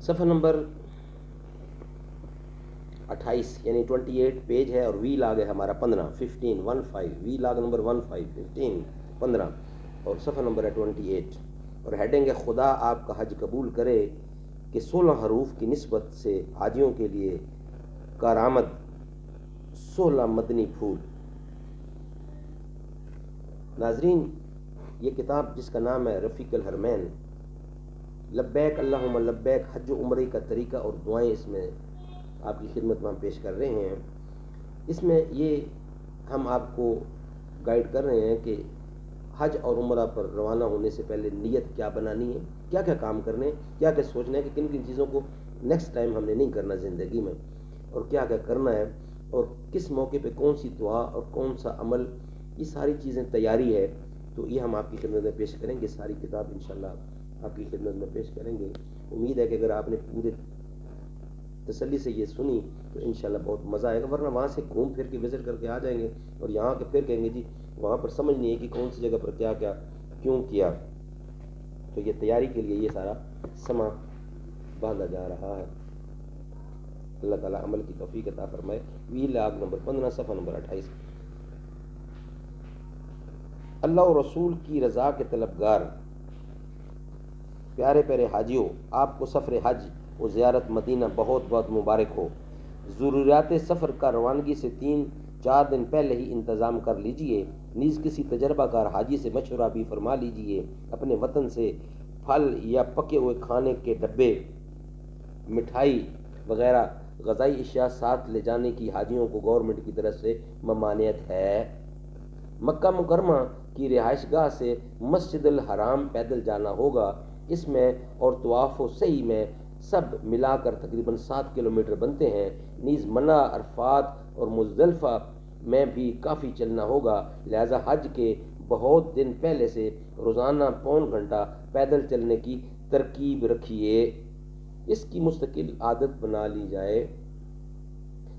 صفحہ نمبر 28 یعنی 28 پیج ہے، اور وی لاگ ہے ہمارا 15 وی لاگ نمبر 15 اور صفحہ نمبر ہے 28، اور ہیڈنگ ہے خدا آپ کا حج قبول کرے کہ 16 حروف کی نسبت سے حاجیوں کے لیے کارآمد 16 مدنی پھول۔ ناظرین، یہ کتاب جس کا نام ہے رفیق الحرمین، لبیک اللہم لبیک حج و عمرے کا طریقہ اور دعائیں اس میں آپ کی خدمت میں ہم پیش کر رہے ہیں۔ اس میں یہ ہم آپ کو گائیڈ کر رہے ہیں کہ حج اور عمرہ پر روانہ ہونے سے پہلے نیت کیا بنانی ہے، کیا کیا کام کرنے ہیں، کیا کیا سوچنا ہے کہ کن کن چیزوں کو نیکسٹ ٹائم ہم نے نہیں کرنا زندگی میں، اور کیا کیا کرنا ہے، اور کس موقع پہ کون سی دعا اور کون سا عمل، یہ ساری چیزیں تیاری ہے۔ تو یہ ہم آپ کی خدمت میں پیش کریں گے، ساری کتاب انشاءاللہ آپ کی خدمت میں پیش کریں گے۔ امید ہے کہ اگر آپ نے پورے تسلی سے یہ سنی تو انشاءاللہ بہت مزہ آئے گا، ورنہ وہاں سے گھوم پھر کے وزٹ کر کے آ جائیں گے اور یہاں کے پھر کہیں گے جی وہاں پر سمجھ نہیں ہے کہ کون سی جگہ پر کیا کیا کیوں کیا۔ تو یہ تیاری کے لیے یہ سارا سما باندھا جا رہا ہے۔ اللہ تعالیٰ عمل کی توفیق عطا فرمائے۔ وی لاگ نمبر 15 صفحہ نمبر 28۔ اللہ و رسول کی رضا کے طلبگار پیارے پیارے حاجیوں، آپ کو سفر حج و زیارت مدینہ بہت بہت مبارک ہو۔ ضروریات سفر کا روانگی سے 3-4 دن پہلے ہی انتظام کر لیجئے، نیز کسی تجربہ کار حاجی سے مشورہ بھی فرما لیجئے۔ اپنے وطن سے پھل یا پکے ہوئے کھانے کے ڈبے، مٹھائی وغیرہ غذائی اشیاء ساتھ لے جانے کی حاجیوں کو گورنمنٹ کی طرف سے ممانعت ہے۔ مکہ مکرمہ کی رہائش گاہ سے مسجد الحرام پیدل جانا ہوگا۔ اس میں اور طواف و سعی میں سب ملا کر تقریباً 7 کلومیٹر بنتے ہیں۔ نیز منی، عرفات اور مزدلفہ میں بھی کافی چلنا ہوگا، لہذا حج کے بہت دن پہلے سے روزانہ پون گھنٹہ پیدل چلنے کی ترکیب رکھیے۔ اس کی مستقل عادت بنا لی جائے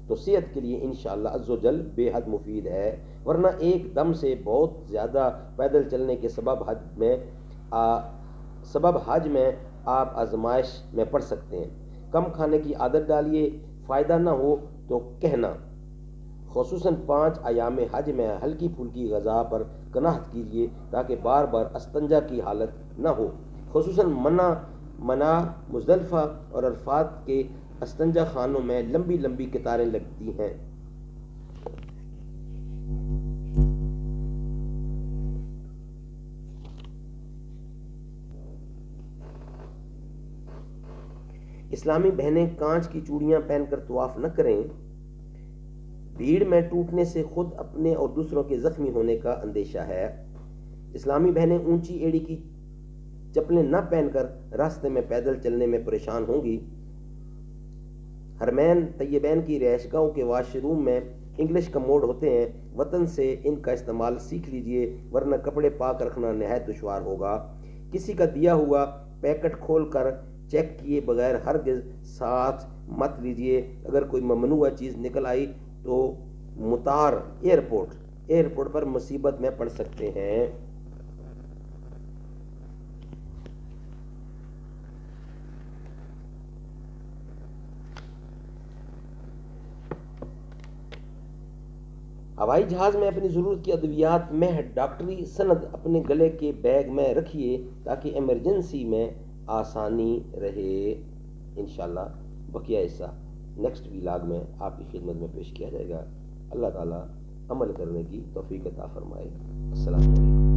تو صحت کے لیے انشاءاللہ عز و جل بے حد مفید ہے، ورنہ ایک دم سے بہت زیادہ پیدل چلنے کے سبب حج میں آپ آزمائش میں پڑ سکتے ہیں۔ کم کھانے کی عادت ڈالیے، فائدہ نہ ہو تو کہنا۔ خصوصاً 5 ایام حج میں ہلکی پھلکی غذا پر قناعت کیجیے تاکہ بار بار استنجا کی حالت نہ ہو۔ خصوصاً منی، مزدلفہ اور عرفات کے استنجا خانوں میں لمبی لمبی قطاریں لگتی ہیں۔ اسلامی بہنیں کانچ کی چوڑیاں پہن کر طواف نہ کریں، بھیڑ میں ٹوٹنے سے خود اپنے اور دوسروں کے زخمی ہونے کا اندیشہ ہے۔ اسلامی بہنیں اونچی ایڑی کی چپلیں نہ پہن کر راستے میں پیدل چلنے میں پریشان ہوں گی۔ حرمین طیبین کی رہائش گاہوں کے واش روم میں انگلش کموڈ ہوتے ہیں، وطن سے ان کا استعمال سیکھ لیجئے، ورنہ کپڑے پاک رکھنا نہایت دشوار ہوگا۔ کسی کا دیا ہوا پیکٹ کھول کر چیک کیے بغیر ہرگز ساتھ مت لیجئے۔ اگر کوئی ممنوعہ چیز نکل آئی تو مطار ایئرپورٹ پر مصیبت میں پڑ سکتے ہیں۔ ہوائی جہاز میں اپنی ضرورت کی ادویات میں ڈاکٹری سند اپنے گلے کے بیگ میں رکھیے تاکہ ایمرجنسی میں آسانی رہے۔ انشاءاللہ بقیہ حصہ نیکسٹ ویلاگ میں آپ کی خدمت میں پیش کیا جائے گا۔ اللہ تعالیٰ عمل کرنے کی توفیق عطا فرمائے۔ السلام علیکم۔